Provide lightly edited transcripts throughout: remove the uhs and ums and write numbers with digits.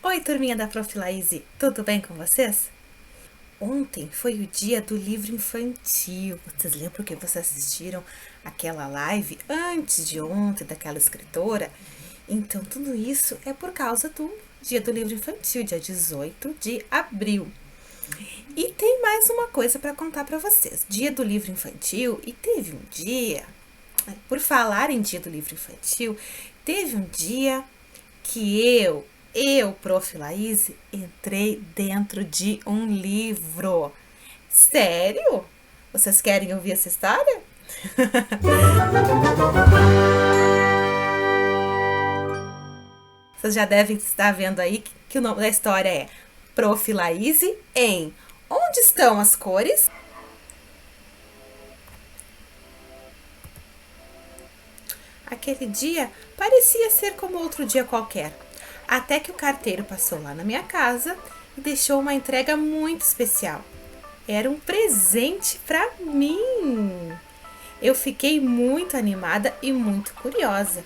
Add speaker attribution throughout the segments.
Speaker 1: Oi, turminha da Prof. Laís, tudo bem com vocês? Ontem foi o dia do livro infantil. Vocês lembram que vocês assistiram aquela live antes de ontem daquela escritora? Então, tudo isso é por causa do dia do livro infantil, dia 18 de abril. E tem mais uma coisa para contar para vocês. Dia do livro infantil, e teve um dia, por falar em dia do livro infantil, teve um dia que eu, Prof. Laís, entrei dentro de um livro. Sério? Vocês querem ouvir essa história? Vocês já devem estar vendo aí que o nome da história é Prof. Laís em Onde Estão as Cores? Aquele dia parecia ser como outro dia qualquer, até que o carteiro passou lá na minha casa e deixou uma entrega muito especial. Era um presente para mim. Eu fiquei muito animada e muito curiosa.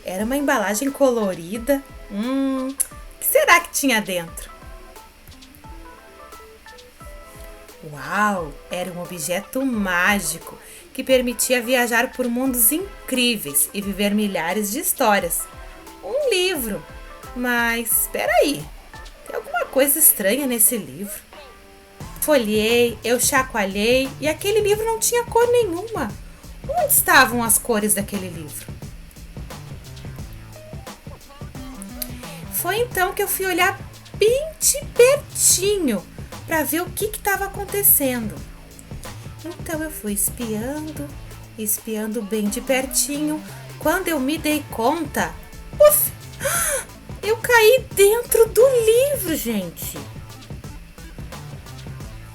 Speaker 1: Era uma embalagem colorida. O que será que tinha dentro? Uau! Era um objeto mágico que permitia viajar por mundos incríveis e viver milhares de histórias. Um livro. Mas espera aí, tem alguma coisa estranha nesse livro. Folhei, eu chacoalhei e aquele livro não tinha cor nenhuma. Onde estavam as cores daquele livro? Foi então que eu fui olhar bem de pertinho para ver o que estava acontecendo. Então eu fui espiando bem de pertinho. Quando eu me dei conta, eu caí dentro do livro, gente.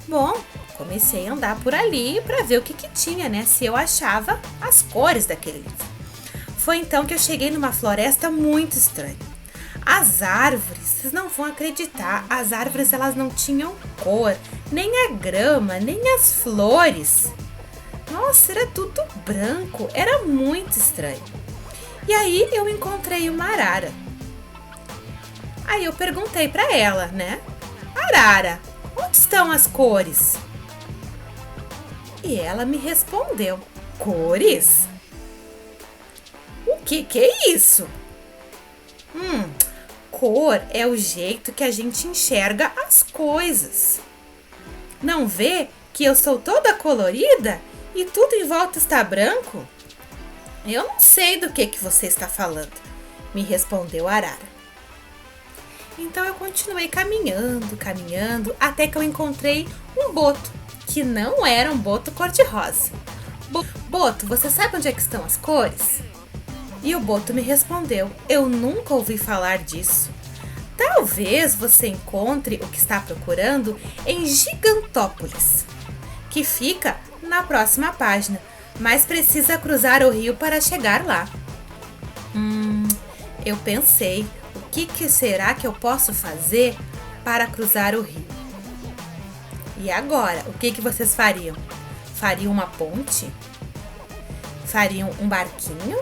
Speaker 1: Bom, comecei a andar por ali para ver o que tinha, né? Se eu achava as cores daquele livro. Foi então que eu cheguei numa floresta muito estranha. As árvores, vocês não vão acreditar, as árvores elas não tinham cor, nem a grama, nem as flores. Nossa, era tudo branco, era muito estranho. E aí eu encontrei uma arara. Aí eu perguntei para ela, né? Arara, onde estão as cores? E ela me respondeu, cores? O que é isso? Cor é o jeito que a gente enxerga as coisas. Não vê que eu sou toda colorida e tudo em volta está branco? Eu não sei do que você está falando, me respondeu a arara. Então eu continuei caminhando, até que eu encontrei um boto, que não era um boto cor-de-rosa. Boto, você sabe onde é que estão as cores? E o boto me respondeu, eu nunca ouvi falar disso. Talvez você encontre o que está procurando em Gigantópolis, que fica na próxima página, mas precisa cruzar o rio para chegar lá. Eu pensei, o que será que eu posso fazer para cruzar o rio? E agora, o que vocês fariam? Fariam uma ponte? Fariam um barquinho?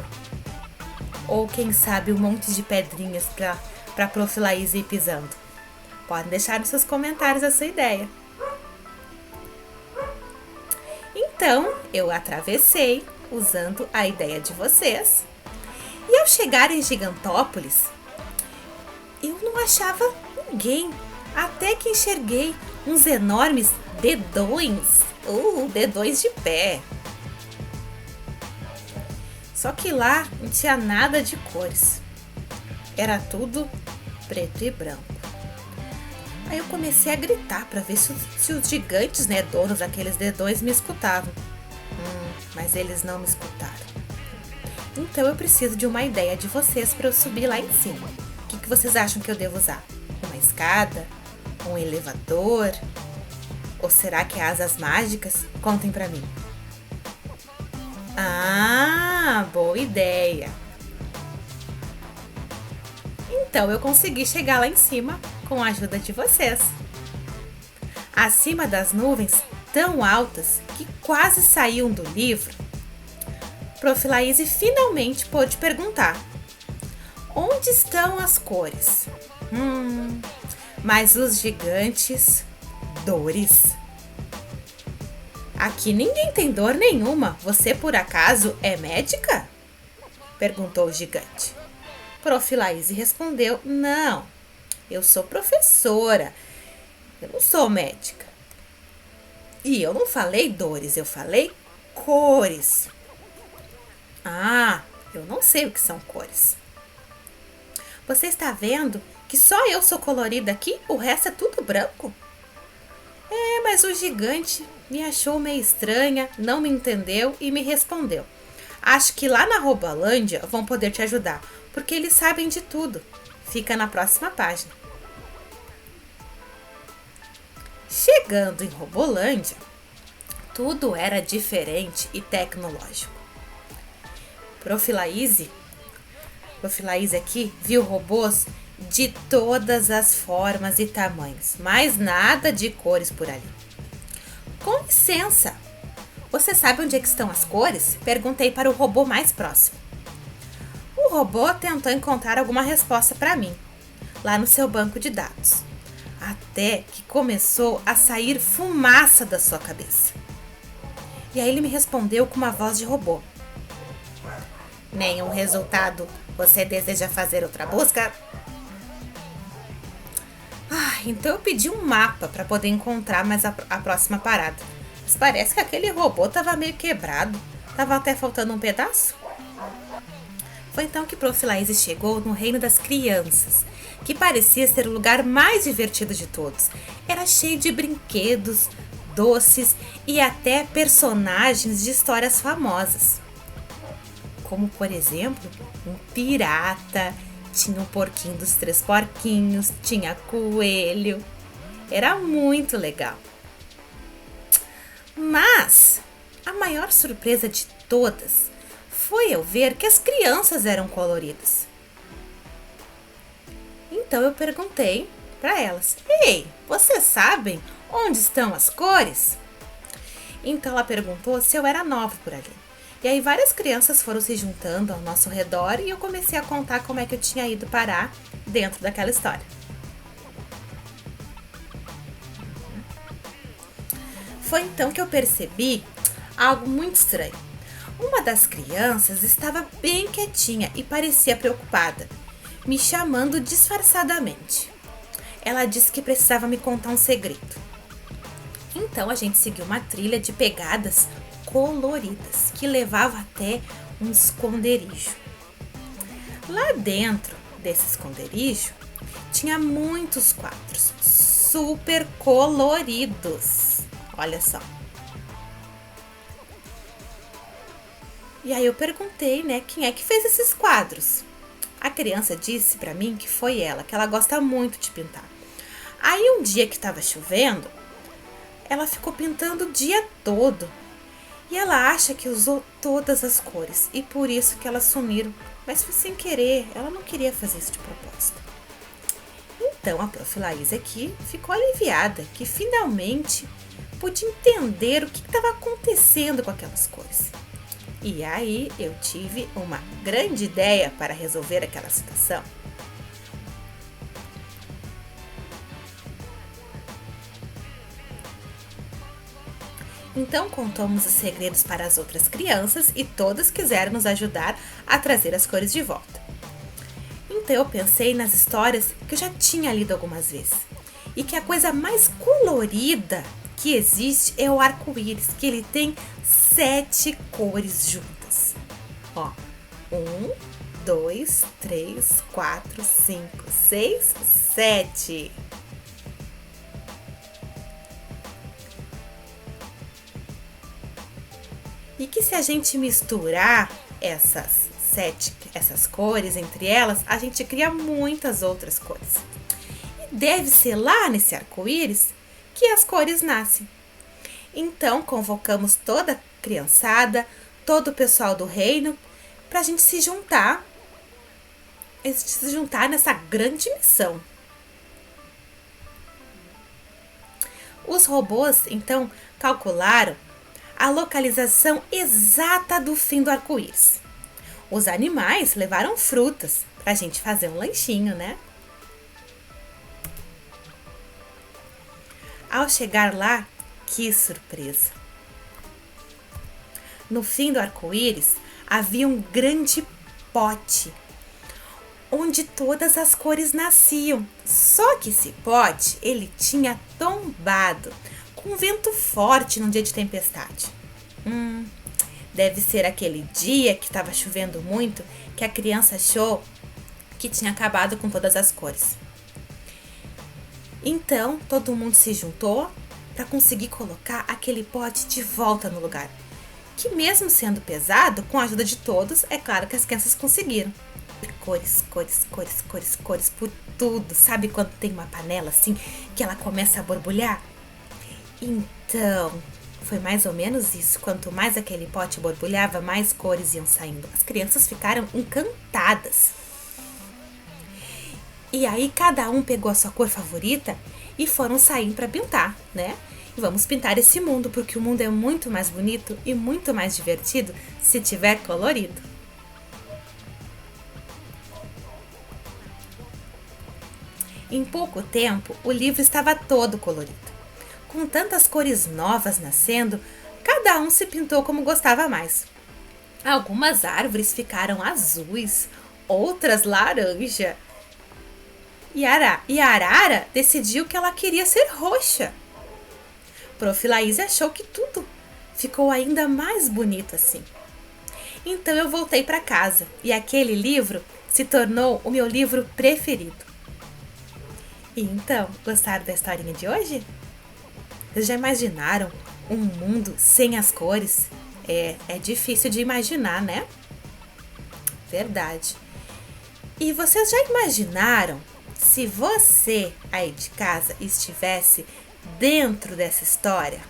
Speaker 1: Ou quem sabe um monte de pedrinhas para Prof. Laís ir pisando? Podem deixar nos seus comentários a sua ideia. Então, eu atravessei usando a ideia de vocês. E ao chegar em Gigantópolis, eu não achava ninguém. Até que enxerguei uns enormes dedões. Dedões de pé. Só que lá não tinha nada de cores. Era tudo preto e branco. Aí eu comecei a gritar para ver se os gigantes, né, donos daqueles dedões me escutavam. Mas eles não me escutaram. Então eu preciso de uma ideia de vocês para eu subir lá em cima. O que vocês acham que eu devo usar? Uma escada? Um elevador? Ou será que é asas mágicas? Contem para mim. Boa ideia! Então eu consegui chegar lá em cima com a ajuda de vocês. Acima das nuvens tão altas que quase saíam do livro, Prof. Laís finalmente pôde perguntar: onde estão as cores? Mas os gigantes, dores. Aqui ninguém tem dor nenhuma. Você por acaso é médica? Perguntou o gigante. Prof. Laís respondeu: não, eu sou professora. Eu não sou médica. E eu não falei dores, eu falei cores. Ah, eu não sei o que são cores. Você está vendo que só eu sou colorida aqui? O resto é tudo branco? É, mas o gigante me achou meio estranha, não me entendeu e me respondeu: acho que lá na Robolândia vão poder te ajudar, porque eles sabem de tudo. Fica na próxima página. Chegando em Robolândia, tudo era diferente e tecnológico. Prof. Laís aqui viu robôs de todas as formas e tamanhos, mas nada de cores por ali. Com licença, você sabe onde é que estão as cores? Perguntei para o robô mais próximo. O robô tentou encontrar alguma resposta para mim, lá no seu banco de dados, até que começou a sair fumaça da sua cabeça. E aí ele me respondeu com uma voz de robô: nenhum resultado. Você deseja fazer outra busca? Então eu pedi um mapa para poder encontrar mais a próxima parada. Mas parece que aquele robô estava meio quebrado. Tava até faltando um pedaço. Foi então que Prof. Laís chegou no reino das crianças, que parecia ser o lugar mais divertido de todos. Era cheio de brinquedos, doces e até personagens de histórias famosas. Como, por exemplo, um pirata, tinha um porquinho dos 3 porquinhos, tinha coelho. Era muito legal. Mas a maior surpresa de todas foi eu ver que as crianças eram coloridas. Então eu perguntei para elas: ei, vocês sabem onde estão as cores? Então ela perguntou se eu era nova por ali. E aí várias crianças foram se juntando ao nosso redor e eu comecei a contar como é que eu tinha ido parar dentro daquela história. Foi então que eu percebi algo muito estranho. Uma das crianças estava bem quietinha e parecia preocupada, me chamando disfarçadamente. Ela disse que precisava me contar um segredo. Então a gente seguiu uma trilha de pegadas coloridas que levava até um esconderijo. Lá dentro desse esconderijo tinha muitos quadros super coloridos. Olha só. E aí eu perguntei, quem é que fez esses quadros? A criança disse pra mim que foi ela, que ela gosta muito de pintar. Aí um dia que estava chovendo, ela ficou pintando o dia todo. E ela acha que usou todas as cores e por isso que elas sumiram. Mas foi sem querer, ela não queria fazer isso de propósito. Então a Prof. Laís aqui ficou aliviada que finalmente pude entender o que estava acontecendo com aquelas cores. E aí eu tive uma grande ideia para resolver aquela situação. Então contamos os segredos para as outras crianças e todas quiseram nos ajudar a trazer as cores de volta. Então eu pensei nas histórias que eu já tinha lido algumas vezes e que a coisa mais colorida que existe é o arco-íris, que ele tem 7 cores juntas. Ó, 1, 2, 3, 4, 5, 6, 7. E que se a gente misturar essas cores entre elas, a gente cria muitas outras cores. E deve ser lá nesse arco-íris que as cores nascem. Então convocamos toda a criançada, todo o pessoal do reino, para a gente se juntar nessa grande missão. Os robôs, então, calcularam a localização exata do fim do arco-íris. Os animais levaram frutas para a gente fazer um lanchinho, Ao chegar lá, que surpresa! No fim do arco-íris havia um grande pote onde todas as cores nasciam. Só que esse pote, ele tinha tombado com vento forte num dia de tempestade. Deve ser aquele dia que estava chovendo muito que a criança achou que tinha acabado com todas as cores. Então, todo mundo se juntou para conseguir colocar aquele pote de volta no lugar. Que mesmo sendo pesado, com a ajuda de todos, é claro que as crianças conseguiram. Cores, cores, cores, cores, cores por tudo. Sabe quando tem uma panela assim que ela começa a borbulhar? Então, foi mais ou menos isso. Quanto mais aquele pote borbulhava, mais cores iam saindo. As crianças ficaram encantadas. E aí cada um pegou a sua cor favorita e foram sair para pintar, né? E vamos pintar esse mundo, porque o mundo é muito mais bonito e muito mais divertido se tiver colorido. Em pouco tempo, o livro estava todo colorido. Com tantas cores novas nascendo, cada um se pintou como gostava mais. Algumas árvores ficaram azuis, outras laranja. E a arara decidiu que ela queria ser roxa. Prof. Laís achou que tudo ficou ainda mais bonito assim. Então eu voltei para casa e aquele livro se tornou o meu livro preferido. E então, gostaram da historinha de hoje? Vocês já imaginaram um mundo sem as cores? É difícil de imaginar, né? Verdade. E vocês já imaginaram se você aí de casa estivesse dentro dessa história?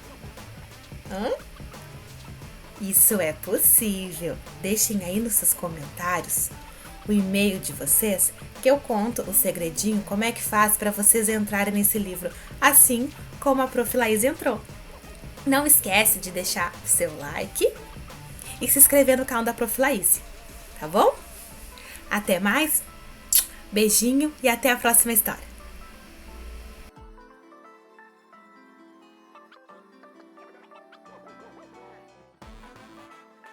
Speaker 1: Isso é possível. Deixem aí nos seus comentários o e-mail de vocês que eu conto o segredinho, como é que faz para vocês entrarem nesse livro, assim como a Prof. Laís entrou. Não esquece de deixar o seu like e se inscrever no canal da Prof. Laís, tá bom? Até mais, beijinho e até a próxima história.